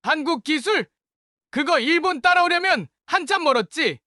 한국 기술? 그거 일본 따라오려면 한참 멀었지.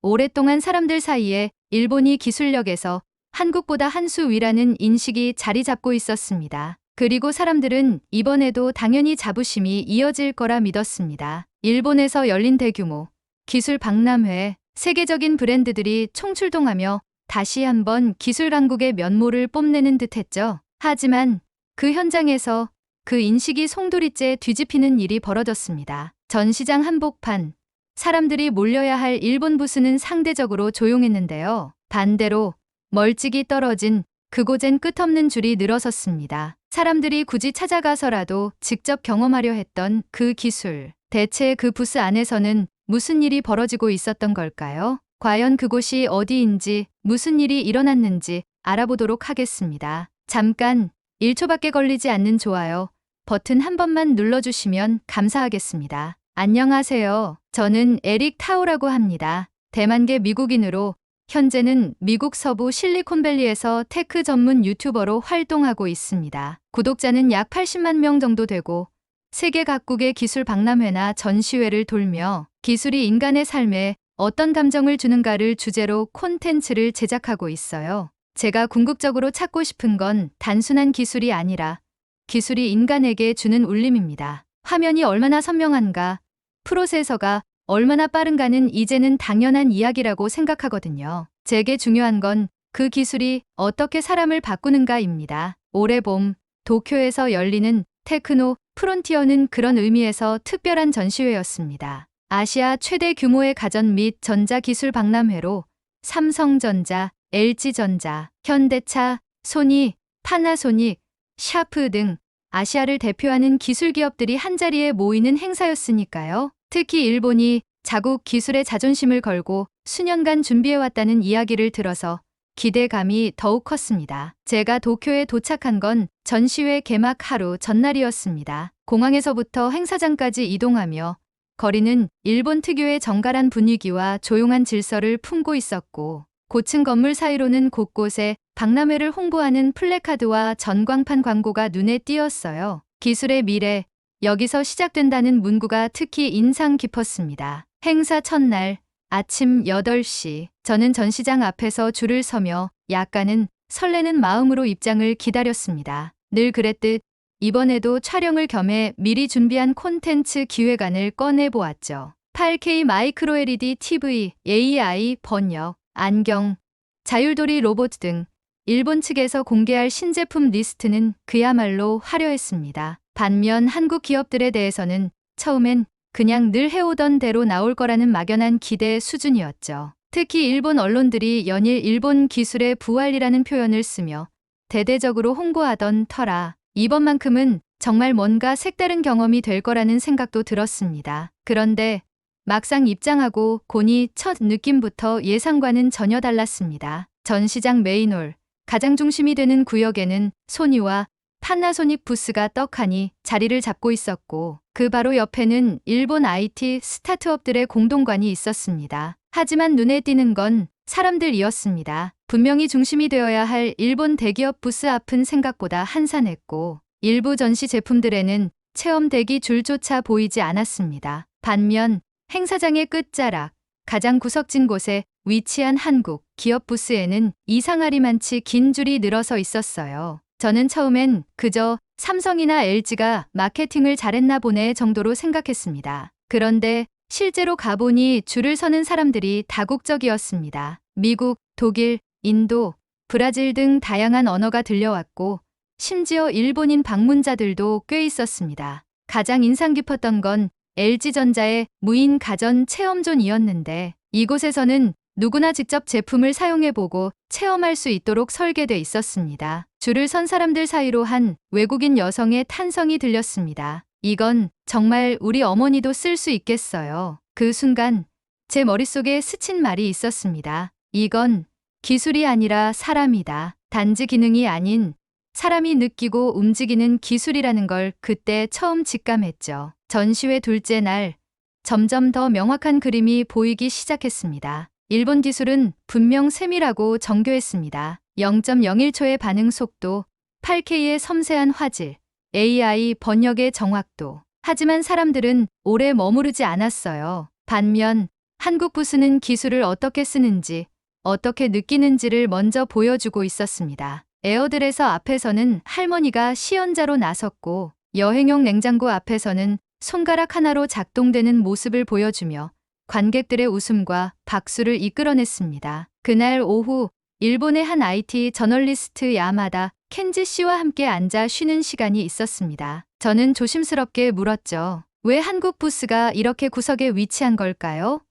오랫동안 사람들 사이에 일본이 기술력에서 한국보다 한 수 위라는 인식이 자리 잡고 있었습니다. 그리고 사람들은 이번에도 당연히 자부심이 이어질 거라 믿었습니다. 일본에서 열린 대규모 기술 박람회, 세계적인 브랜드들이 총출동하며 다시 한번 기술 강국의 면모를 뽐내는 듯했죠. 하지만 그 현장에서 그 인식이 송두리째 뒤집히는 일이 벌어졌습니다. 전시장 한복판, 사람들이 몰려야 할 일본 부스는 상대적으로 조용했는데요. 반대로 멀찍이 떨어진 그곳엔 끝없는 줄이 늘어섰습니다. 사람들이 굳이 찾아가서라도 직접 경험하려 했던 그 기술. 대체 그 부스 안에서는 무슨 일이 벌어지고 있었던 걸까요? 과연 그곳이 어디인지, 무슨 일이 일어났는지 알아보도록 하겠습니다. 잠깐 1초밖에 걸리지 않는 좋아요 버튼 한 번만 눌러주시면 감사하겠습니다. 안녕하세요. 저는 에릭 타오라고 합니다. 대만계 미국인으로 현재는 미국 서부 실리콘밸리에서 테크 전문 유튜버로 활동하고 있습니다. 구독자는 약 80만 명 정도 되고 세계 각국의 기술 박람회나 전시회를 돌며 기술이 인간의 삶에 어떤 감정을 주는가를 주제로 콘텐츠를 제작하고 있어요. 제가 궁극적으로 찾고 싶은 건 단순한 기술이 아니라 기술이 인간에게 주는 울림입니다. 화면이 얼마나 선명한가, 프로세서가 얼마나 빠른가는 이제는 당연한 이야기라고 생각하거든요. 제게 중요한 건 그 기술이 어떻게 사람을 바꾸는가입니다. 올해 봄 도쿄에서 열리는 테크노 프론티어는 그런 의미에서 특별한 전시회였습니다. 아시아 최대 규모의 가전 및 전자기술 박람회로 삼성전자, LG전자, 현대차, 소니, 파나소닉, 샤프 등 아시아를 대표하는 기술 기업들이 한자리에 모이는 행사였으니까요. 특히 일본이 자국 기술의 자존심을 걸고 수년간 준비해왔다는 이야기를 들어서 기대감이 더욱 컸습니다. 제가 도쿄에 도착한 건 전시회 개막 하루 전날이었습니다. 공항에서부터 행사장까지 이동하며 거리는 일본 특유의 정갈한 분위기와 조용한 질서를 품고 있었고 고층 건물 사이로는 곳곳에 박람회를 홍보하는 플래카드와 전광판 광고가 눈에 띄었어요. 기술의 미래, 여기서 시작된다는 문구가 특히 인상 깊었습니다. 행사 첫날 아침 8시 저는 전시장 앞에서 줄을 서며 약간은 설레는 마음으로 입장을 기다렸습니다. 늘 그랬듯 이번에도 촬영을 겸해 미리 준비한 콘텐츠 기획안을 꺼내보았죠. 8K 마이크로 LED TV, AI 번역, 안경, 자율도리 로봇 등 일본 측에서 공개할 신제품 리스트는 그야말로 화려했습니다. 반면 한국 기업들에 대해서는 처음엔 그냥 늘 해오던 대로 나올 거라는 막연한 기대 수준이었죠. 특히 일본 언론들이 연일 일본 기술의 부활이라는 표현을 쓰며 대대적으로 홍보하던 터라 이번만큼은 정말 뭔가 색다른 경험이 될 거라는 생각도 들었습니다. 그런데 막상 입장하고 보니 첫 느낌부터 예상과는 전혀 달랐습니다. 전시장 메인홀, 가장 중심이 되는 구역에는 소니와 파나소닉 부스가 떡하니 자리를 잡고 있었고 그 바로 옆에는 일본 IT 스타트업들의 공동관이 있었습니다. 하지만 눈에 띄는 건 사람들이었습니다. 분명히 중심이 되어야 할 일본 대기업 부스 앞은 생각보다 한산했고 일부 전시 제품들에는 체험 대기 줄조차 보이지 않았습니다. 반면 행사장의 끝자락, 가장 구석진 곳에 위치한 한국 기업 부스에는 이상하리만치 긴 줄이 늘어서 있었어요. 저는 처음엔 그저 삼성이나 LG가 마케팅을 잘했나 보네 정도로 생각했습니다. 그런데 실제로 가보니 줄을 서는 사람들이 다국적이었습니다. 미국, 독일, 인도, 브라질 등 다양한 언어가 들려왔고 심지어 일본인 방문자들도 꽤 있었습니다. 가장 인상 깊었던 건 LG전자의 무인 가전 체험존이었는데 이곳에서는 누구나 직접 제품을 사용해보고 체험할 수 있도록 설계돼 있었습니다. 줄을 선 사람들 사이로 한 외국인 여성의 탄성이 들렸습니다. 이건 정말 우리 어머니도 쓸 수 있겠어요. 그 순간 제 머릿속에 스친 말이 있었습니다. 이건 기술이 아니라 사람이다. 단지 기능이 아닌 사람이 느끼고 움직이는 기술이라는 걸 그때 처음 직감했죠. 전시회 둘째 날 점점 더 명확한 그림이 보이기 시작했습니다. 일본 기술은 분명 세밀하고 정교했습니다. 0.01초의 반응 속도, 8K의 섬세한 화질, AI 번역의 정확도. 하지만 사람들은 오래 머무르지 않았어요. 반면 한국 부스는 기술을 어떻게 쓰는지, 어떻게 느끼는지를 먼저 보여주고 있었습니다. 에어드레서 앞에서는 할머니가 시연자로 나섰고, 여행용 냉장고 앞에서는 손가락 하나로 작동되는 모습을 보여주며 관객들의 웃음과 박수를 이끌어냈습니다. 그날 오후 일본의 한 IT 저널리스트 야마다 켄지 씨와 함께 앉아 쉬는 시간이 있었습니다. 저는 조심스럽게 물었죠. 왜 한국 부스가 이렇게 구석에 위치한 걸까요?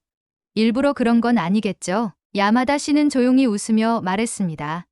일부러 그런 건 아니겠죠? 야마다 씨는 조용히 웃으며 말했습니다.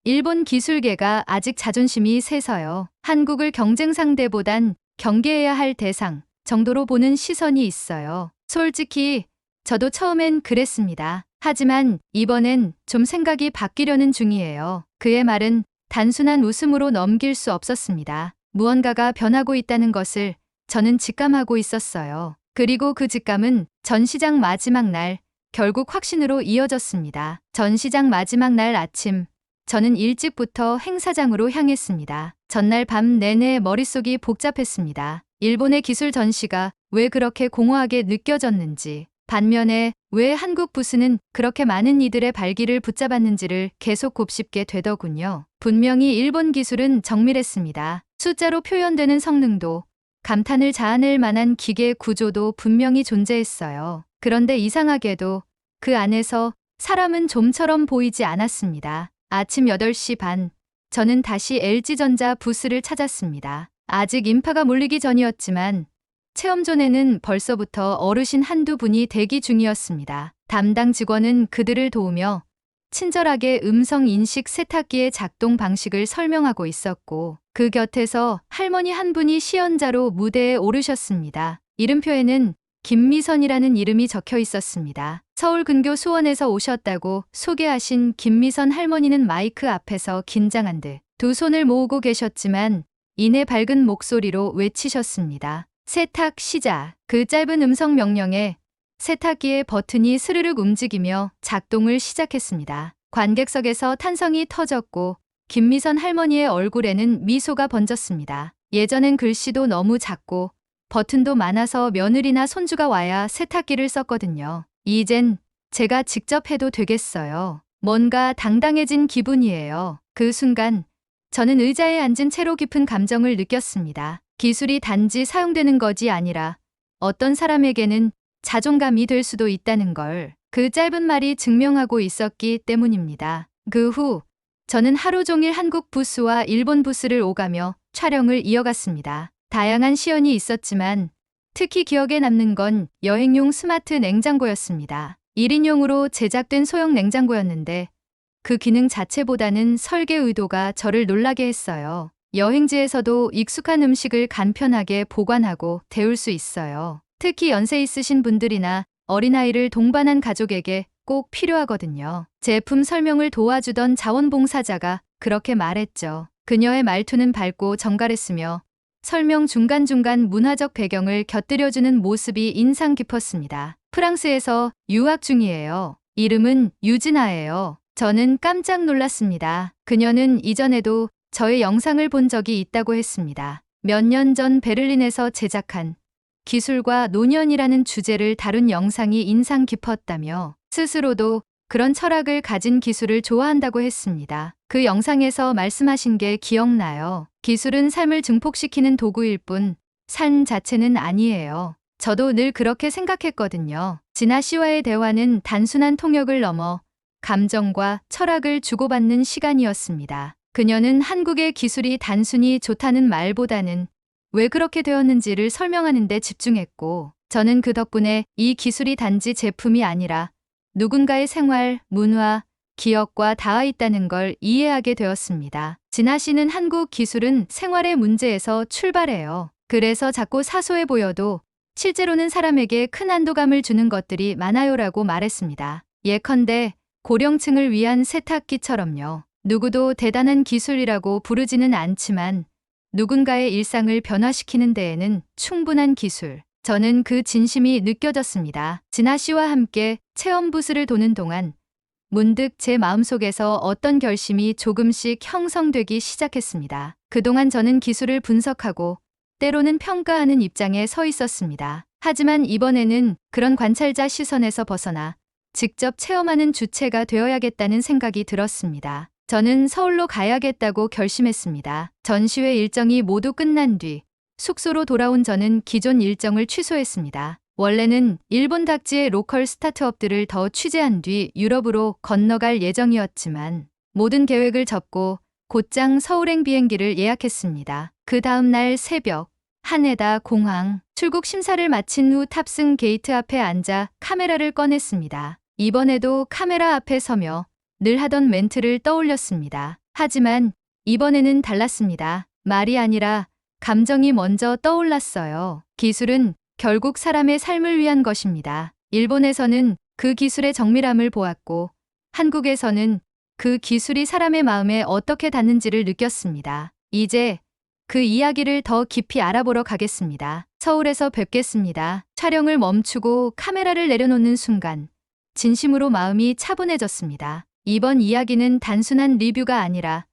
일본 기술계가 아직 자존심이 세서요. 한국을 경쟁 상대보단 경계해야 할 대상 정도로 보는 시선이 있어요. 솔직히 저도 처음엔 그랬습니다. 하지만 이번엔 좀 생각이 바뀌려는 중이에요. 그의 말은 단순한 웃음으로 넘길 수 없었습니다. 무언가가 변하고 있다는 것을 저는 직감하고 있었어요. 그리고 그 직감은 전시장 마지막 날 결국 확신으로 이어졌습니다. 전시장 마지막 날 아침 저는 일찍부터 행사장으로 향했습니다. 전날 밤 내내 머릿속이 복잡했습니다. 일본의 기술 전시가 왜 그렇게 공허하게 느껴졌는지, 반면에 왜 한국 부스는 그렇게 많은 이들의 발길을 붙잡았는지를 계속 곱씹게 되더군요. 분명히 일본 기술은 정밀했습니다. 숫자로 표현되는 성능도, 감탄을 자아낼 만한 기계 구조도 분명히 존재했어요. 그런데 이상하게도 그 안에서 사람은 좀처럼 보이지 않았습니다. 아침 8시 반, 저는 다시 LG전자 부스를 찾았습니다. 아직 인파가 몰리기 전이었지만 체험존에는 벌써부터 어르신 한두 분이 대기 중이었습니다. 담당 직원은 그들을 도우며 친절하게 음성 인식 세탁기의 작동 방식을 설명하고 있었고, 그 곁에서 할머니 한 분이 시연자로 무대에 오르셨습니다. 이름표에는 김미선이라는 이름이 적혀 있었습니다. 서울 근교 수원에서 오셨다고 소개하신 김미선 할머니는 마이크 앞에서 긴장한 듯 두 손을 모으고 계셨지만 이내 밝은 목소리로 외치셨습니다. 세탁 시작. 그 짧은 음성 명령에 세탁기의 버튼이 스르륵 움직이며 작동을 시작했습니다. 관객석에서 탄성이 터졌고 김미선 할머니의 얼굴에는 미소가 번졌습니다. 예전엔 글씨도 너무 작고 버튼도 많아서 며느리나 손주가 와야 세탁기를 썼거든요. 이젠 제가 직접 해도 되겠어요. 뭔가 당당해진 기분이에요. 그 순간 저는 의자에 앉은 채로 깊은 감정을 느꼈습니다. 기술이 단지 사용되는 것이 아니라 어떤 사람에게는 자존감이 될 수도 있다는 걸 그 짧은 말이 증명하고 있었기 때문입니다. 그 후 저는 하루 종일 한국 부스와 일본 부스를 오가며 촬영을 이어갔습니다. 다양한 시연이 있었지만 특히 기억에 남는 건 여행용 스마트 냉장고였습니다. 1인용으로 제작된 소형 냉장고였는데 그 기능 자체보다는 설계 의도가 저를 놀라게 했어요. 여행지에서도 익숙한 음식을 간편하게 보관하고 데울 수 있어요. 특히 연세 있으신 분들이나 어린아이를 동반한 가족에게 꼭 필요하거든요. 제품 설명을 도와주던 자원봉사자가 그렇게 말했죠. 그녀의 말투는 밝고 정갈했으며 설명 중간중간 문화적 배경을 곁들여주는 모습이 인상 깊었습니다. 프랑스에서 유학 중이에요. 이름은 유진아예요. 저는 깜짝 놀랐습니다. 그녀는 이전에도 저의 영상을 본 적이 있다고 했습니다. 몇 년 전 베를린에서 제작한 기술과 노년이라는 주제를 다룬 영상이 인상 깊었다며 스스로도 그런 철학을 가진 기술을 좋아한다고 했습니다. 그 영상에서 말씀하신 게 기억나요. 기술은 삶을 증폭시키는 도구일 뿐 삶 자체는 아니에요. 저도 늘 그렇게 생각했거든요. 진아 씨와의 대화는 단순한 통역을 넘어 감정과 철학을 주고받는 시간이었습니다. 그녀는 한국의 기술이 단순히 좋다는 말보다는 왜 그렇게 되었는지를 설명하는 데 집중했고, 저는 그 덕분에 이 기술이 단지 제품이 아니라 누군가의 생활, 문화, 기억과 닿아 있다는 걸 이해하게 되었습니다. 진아 씨는 한국 기술은 생활의 문제에서 출발해요. 그래서 작고 사소해 보여도 실제로는 사람에게 큰 안도감을 주는 것들이 많아요라고 말했습니다. 예컨대 고령층을 위한 세탁기처럼요. 누구도 대단한 기술이라고 부르지는 않지만 누군가의 일상을 변화시키는 데에는 충분한 기술. 저는 그 진심이 느껴졌습니다. 진아 씨와 함께 체험 부스를 도는 동안 문득 제 마음속에서 어떤 결심이 조금씩 형성되기 시작했습니다. 그동안 저는 기술을 분석하고 때로는 평가하는 입장에 서 있었습니다. 하지만 이번에는 그런 관찰자 시선에서 벗어나 직접 체험하는 주체가 되어야겠다는 생각이 들었습니다. 저는 서울로 가야겠다고 결심했습니다. 전시회 일정이 모두 끝난 뒤 숙소로 돌아온 저는 기존 일정을 취소했습니다. 원래는 일본 닥지의 로컬 스타트업들을 더 취재한 뒤 유럽으로 건너갈 예정이었지만 모든 계획을 접고 곧장 서울행 비행기를 예약했습니다. 그 다음 날 새벽 하네다 공항 출국 심사를 마친 후 탑승 게이트 앞에 앉아 카메라를 꺼냈습니다. 이번에도 카메라 앞에 서며 늘 하던 멘트를 떠올렸습니다. 하지만 이번에는 달랐습니다. 말이 아니라 감정이 먼저 떠올랐어요. 기술은 결국 사람의 삶을 위한 것입니다. 일본에서는 그 기술의 정밀함을 보았고 한국에서는 그 기술이 사람의 마음에 어떻게 닿는지를 느꼈습니다. 이제 그 이야기를 더 깊이 알아보러 가겠습니다. 서울에서 뵙겠습니다. 촬영을 멈추고 카메라를 내려놓는 순간 진심으로 마음이 차분해졌습니다. 이번 이야기는 단순한 리뷰가 아니라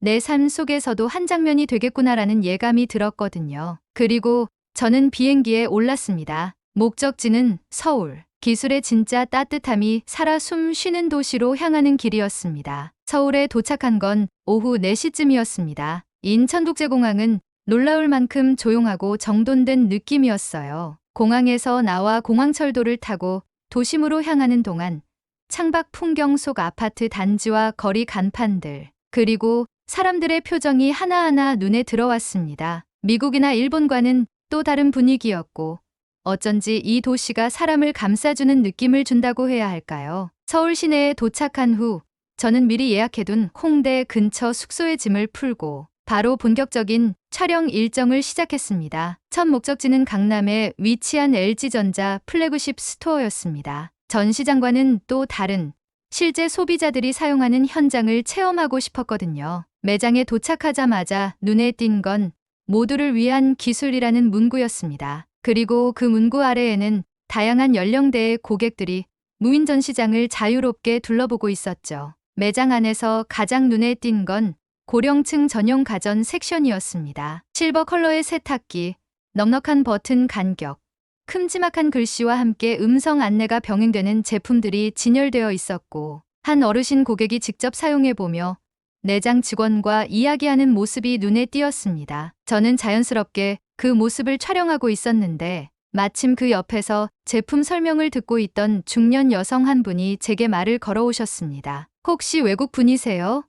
내 삶 속에서도 한 장면이 되겠구나라는 예감이 들었거든요. 그리고 저는 비행기에 올랐습니다. 목적지는 서울. 기술의 진짜 따뜻함이 살아 숨 쉬는 도시로 향하는 길이었습니다. 서울에 도착한 건 오후 4시쯤이었습니다. 인천국제공항은 놀라울 만큼 조용하고 정돈된 느낌이었어요. 공항에서 나와 공항철도를 타고 도심으로 향하는 동안 창밖 풍경 속 아파트 단지와 거리 간판들, 그리고 사람들의 표정이 하나하나 눈에 들어왔습니다. 미국이나 일본과는 또 다른 분위기였고 어쩐지 이 도시가 사람을 감싸주는 느낌을 준다고 해야 할까요? 서울 시내에 도착한 후 저는 미리 예약해둔 홍대 근처 숙소에 짐을 풀고 바로 본격적인 촬영 일정을 시작했습니다. 첫 목적지는 강남에 위치한 LG전자 플래그십 스토어였습니다. 전시장과는 또 다른 실제 소비자들이 사용하는 현장을 체험하고 싶었거든요. 매장에 도착하자마자 눈에 띈 건 모두를 위한 기술이라는 문구였습니다. 그리고 그 문구 아래에는 다양한 연령대의 고객들이 무인 전시장을 자유롭게 둘러보고 있었죠. 매장 안에서 가장 눈에 띈 건 고령층 전용 가전 섹션이었습니다. 실버 컬러의 세탁기, 넉넉한 버튼 간격, 큼지막한 글씨와 함께 음성 안내가 병행되는 제품들이 진열되어 있었고 한 어르신 고객이 직접 사용해보며 내장 직원과 이야기하는 모습이 눈에 띄었습니다. 저는 자연스럽게 그 모습을 촬영하고 있었는데 마침 그 옆에서 제품 설명을 듣고 있던 중년 여성 한 분이 제게 말을 걸어오셨습니다. 혹시 외국 분이세요?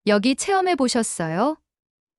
여기 체험해 보셨어요?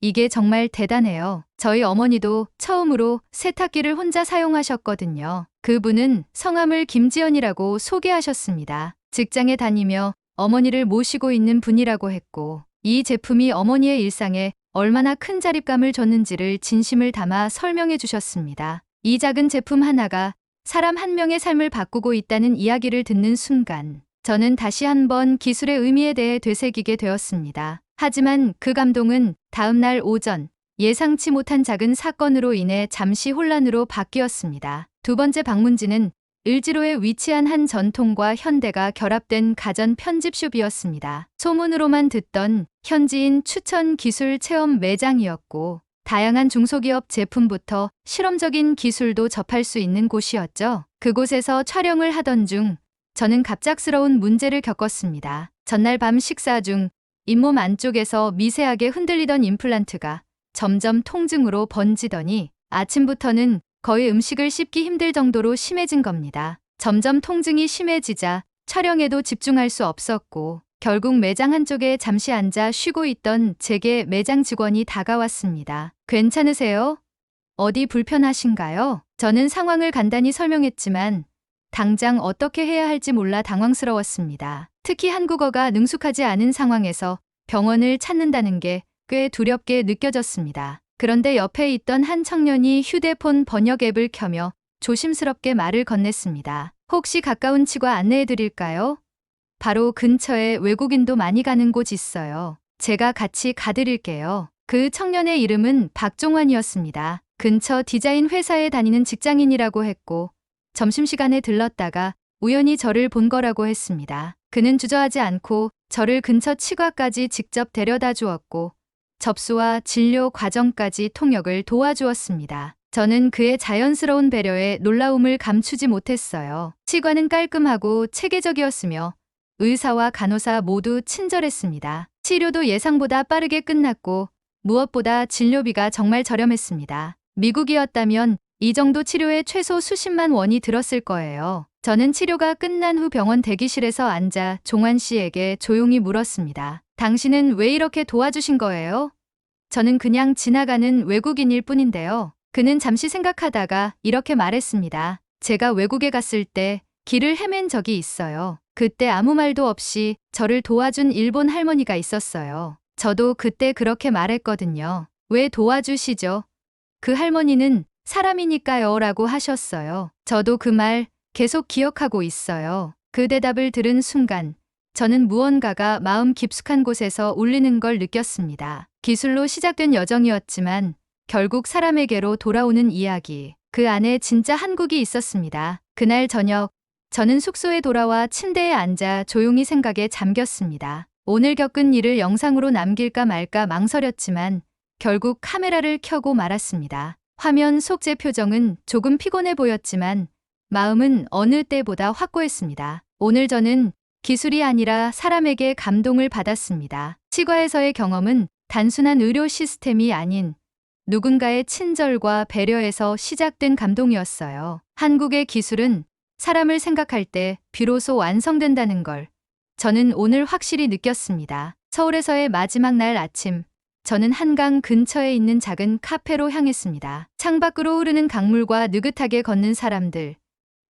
이게 정말 대단해요. 저희 어머니도 처음으로 세탁기를 혼자 사용하셨거든요. 그분은 성함을 김지연이라고 소개하셨습니다. 직장에 다니며 어머니를 모시고 있는 분이라고 했고 이 제품이 어머니의 일상에 얼마나 큰 자립감을 줬는지를 진심을 담아 설명해 주셨습니다. 이 작은 제품 하나가 사람 한 명의 삶을 바꾸고 있다는 이야기를 듣는 순간 저는 다시 한번 기술의 의미에 대해 되새기게 되었습니다. 하지만 그 감동은 다음 날 오전 예상치 못한 작은 사건으로 인해 잠시 혼란으로 바뀌었습니다. 두 번째 방문지는 을지로에 위치한 한 전통과 현대가 결합된 가전 편집숍이었습니다. 소문으로만 듣던 현지인 추천 기술 체험 매장이었고 다양한 중소기업 제품부터 실험적인 기술도 접할 수 있는 곳이었죠. 그곳에서 촬영을 하던 중 저는 갑작스러운 문제를 겪었습니다. 전날 밤 식사 중 잇몸 안쪽에서 미세하게 흔들리던 임플란트가 점점 통증으로 번지더니 아침부터는 거의 음식을 씹기 힘들 정도로 심해진 겁니다. 점점 통증이 심해지자 촬영에도 집중할 수 없었고 결국 매장 한쪽에 잠시 앉아 쉬고 있던 제게 매장 직원이 다가왔습니다. 괜찮으세요? 어디 불편하신가요? 저는 상황을 간단히 설명했지만 당장 어떻게 해야 할지 몰라 당황스러웠습니다. 특히 한국어가 능숙하지 않은 상황에서 병원을 찾는다는 게 꽤 두렵게 느껴졌습니다. 그런데 옆에 있던 한 청년이 휴대폰 번역 앱을 켜며 조심스럽게 말을 건넸습니다. 혹시 가까운 치과 안내해 드릴까요? 바로 근처에 외국인도 많이 가는 곳 있어요. 제가 같이 가드릴게요. 그 청년의 이름은 박종환이었습니다. 근처 디자인 회사에 다니는 직장인이라고 했고 점심시간에 들렀다가 우연히 저를 본 거라고 했습니다. 그는 주저하지 않고 저를 근처 치과까지 직접 데려다 주었고 접수와 진료 과정까지 통역을 도와주었습니다. 저는 그의 자연스러운 배려에 놀라움을 감추지 못했어요. 치과는 깔끔하고 체계적이었으며 의사와 간호사 모두 친절했습니다. 치료도 예상보다 빠르게 끝났고 무엇보다 진료비가 정말 저렴했습니다. 미국이었다면 이 정도 치료에 최소 수십만 원이 들었을 거예요. 저는 치료가 끝난 후 병원 대기실에서 앉아 종환 씨에게 조용히 물었습니다. 당신은 왜 이렇게 도와주신 거예요? 저는 그냥 지나가는 외국인일 뿐인데요. 그는 잠시 생각하다가 이렇게 말했습니다. 제가 외국에 갔을 때 길을 헤맨 적이 있어요. 그때 아무 말도 없이 저를 도와준 일본 할머니가 있었어요. 저도 그때 그렇게 말했거든요. 왜 도와주시죠? 그 할머니는 사람이니까요 라고 하셨어요. 저도 그 말 계속 기억하고 있어요. 그 대답을 들은 순간 저는 무언가가 마음 깊숙한 곳에서 울리는 걸 느꼈습니다. 기술로 시작된 여정이었지만 결국 사람에게로 돌아오는 이야기. 그 안에 진짜 한국이 있었습니다. 그날 저녁 저는 숙소에 돌아와 침대에 앉아 조용히 생각에 잠겼습니다. 오늘 겪은 일을 영상으로 남길까 말까 망설였지만 결국 카메라를 켜고 말았습니다. 화면 속 제 표정은 조금 피곤해 보였지만 마음은 어느 때보다 확고했습니다. 오늘 저는 기술이 아니라 사람에게 감동을 받았습니다. 치과에서의 경험은 단순한 의료 시스템이 아닌 누군가의 친절과 배려에서 시작된 감동이었어요. 한국의 기술은 사람을 생각할 때 비로소 완성된다는 걸 저는 오늘 확실히 느꼈습니다. 서울에서의 마지막 날 아침, 저는 한강 근처에 있는 작은 카페로 향했습니다. 창밖으로 흐르는 강물과 느긋하게 걷는 사람들,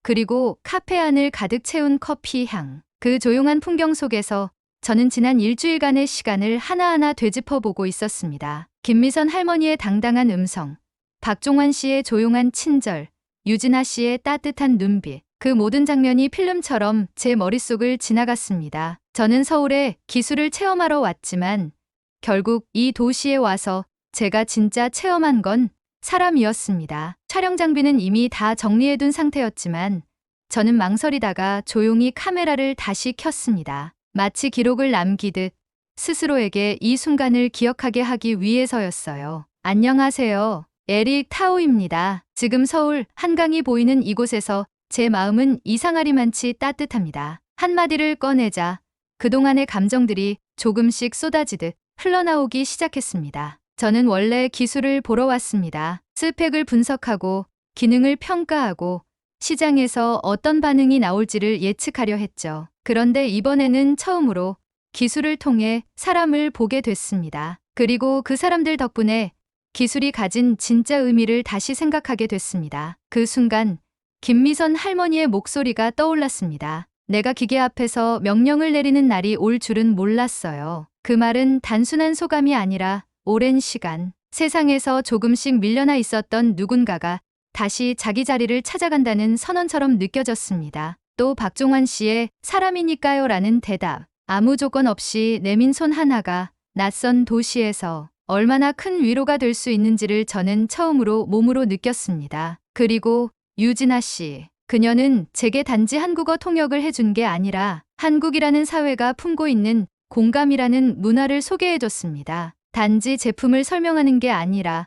그리고 카페 안을 가득 채운 커피 향. 그 조용한 풍경 속에서 저는 지난 일주일간의 시간을 하나하나 되짚어보고 있었습니다. 김미선 할머니의 당당한 음성, 박종환 씨의 조용한 친절, 유진아 씨의 따뜻한 눈빛, 그 모든 장면이 필름처럼 제 머릿속을 지나갔습니다. 저는 서울에 기술을 체험하러 왔지만 결국 이 도시에 와서 제가 진짜 체험한 건 사람이었습니다. 촬영 장비는 이미 다 정리해둔 상태였지만 저는 망설이다가 조용히 카메라를 다시 켰습니다. 마치 기록을 남기듯 스스로에게 이 순간을 기억하게 하기 위해서였어요. 안녕하세요. 에릭 타오입니다. 지금 서울 한강이 보이는 이곳에서 제 마음은 이상하리만치 따뜻합니다. 한마디를 꺼내자 그동안의 감정들이 조금씩 쏟아지듯 흘러나오기 시작했습니다. 저는 원래 기술을 보러 왔습니다. 스펙을 분석하고 기능을 평가하고 시장에서 어떤 반응이 나올지를 예측하려 했죠. 그런데 이번에는 처음으로 기술을 통해 사람을 보게 됐습니다. 그리고 그 사람들 덕분에 기술이 가진 진짜 의미를 다시 생각하게 됐습니다. 그 순간 김미선 할머니의 목소리가 떠올랐습니다. 내가 기계 앞에서 명령을 내리는 날이 올 줄은 몰랐어요. 그 말은 단순한 소감이 아니라 오랜 시간, 세상에서 조금씩 밀려나 있었던 누군가가 다시 자기 자리를 찾아간다는 선언처럼 느껴졌습니다. 또 박종환 씨의 사람이니까요 라는 대답. 아무 조건 없이 내민 손 하나가 낯선 도시에서 얼마나 큰 위로가 될 수 있는지를 저는 처음으로 몸으로 느꼈습니다. 그리고 유진아 씨. 그녀는 제게 단지 한국어 통역을 해준 게 아니라 한국이라는 사회가 품고 있는 공감이라는 문화를 소개해줬습니다. 단지 제품을 설명하는 게 아니라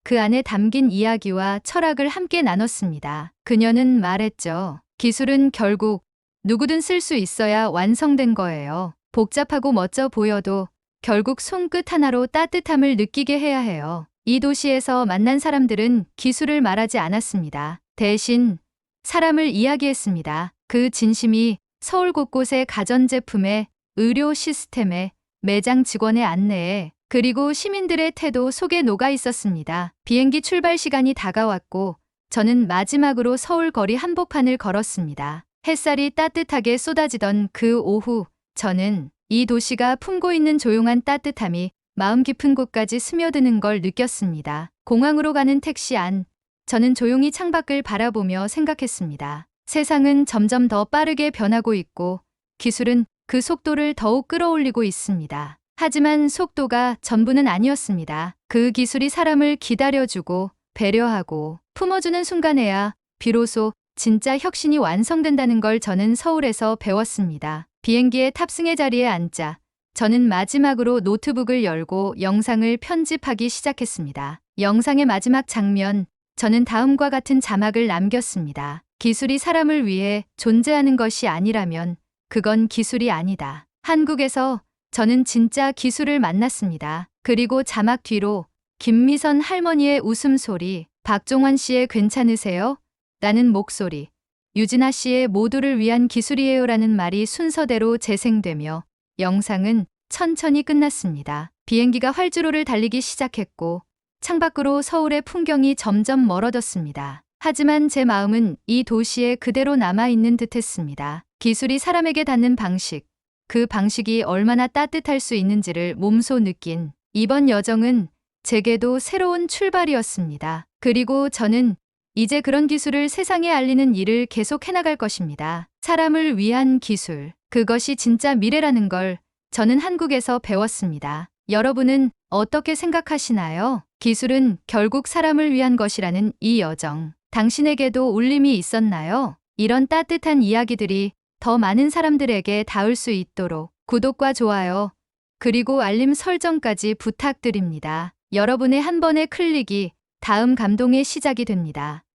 그 안에 담긴 이야기와 철학을 함께 나눴습니다. 그녀는 말했죠. 기술은 결국 누구든 쓸 수 있어야 완성된 거예요. 복잡하고 멋져 보여도 결국 손끝 하나로 따뜻함을 느끼게 해야 해요. 이 도시에서 만난 사람들은 기술을 말하지 않았습니다. 대신 사람을 이야기했습니다. 그 진심이 서울 곳곳의 가전제품에, 의료 시스템에, 매장 직원의 안내에, 그리고 시민들의 태도 속에 녹아 있었습니다. 비행기 출발 시간이 다가왔고 저는 마지막으로 서울 거리 한복판을 걸었습니다. 햇살이 따뜻하게 쏟아지던 그 오후, 저는 이 도시가 품고 있는 조용한 따뜻함이 마음 깊은 곳까지 스며드는 걸 느꼈습니다. 공항으로 가는 택시 안, 저는 조용히 창밖을 바라보며 생각했습니다. 세상은 점점 더 빠르게 변하고 있고 기술은 그 속도를 더욱 끌어올리고 있습니다. 하지만 속도가 전부는 아니었습니다. 그 기술이 사람을 기다려주고 배려하고 품어주는 순간에야 비로소 진짜 혁신이 완성된다는 걸 저는 서울에서 배웠습니다. 비행기의 탑승의 자리에 앉자 저는 마지막으로 노트북을 열고 영상을 편집하기 시작했습니다. 영상의 마지막 장면, 저는 다음과 같은 자막을 남겼습니다. 기술이 사람을 위해 존재하는 것이 아니라면 그건 기술이 아니다. 한국에서 저는 진짜 기술을 만났습니다. 그리고 자막 뒤로 김미선 할머니의 웃음소리, 박종환 씨의 괜찮으세요? 라는 목소리, 유진아 씨의 모두를 위한 기술이에요라는 말이 순서대로 재생되며 영상은 천천히 끝났습니다. 비행기가 활주로를 달리기 시작했고 창밖으로 서울의 풍경이 점점 멀어졌습니다. 하지만 제 마음은 이 도시에 그대로 남아있는 듯했습니다. 기술이 사람에게 닿는 방식, 그 방식이 얼마나 따뜻할 수 있는지를 몸소 느낀 이번 여정은 제게도 새로운 출발이었습니다. 그리고 저는 이제 그런 기술을 세상에 알리는 일을 계속 해나갈 것입니다. 사람을 위한 기술, 그것이 진짜 미래라는 걸 저는 한국에서 배웠습니다. 여러분은 어떻게 생각하시나요? 기술은 결국 사람을 위한 것이라는 이 여정, 당신에게도 울림이 있었나요? 이런 따뜻한 이야기들이 더 많은 사람들에게 닿을 수 있도록 구독과 좋아요, 그리고 알림 설정까지 부탁드립니다. 여러분의 한 번의 클릭이 다음 감동의 시작이 됩니다.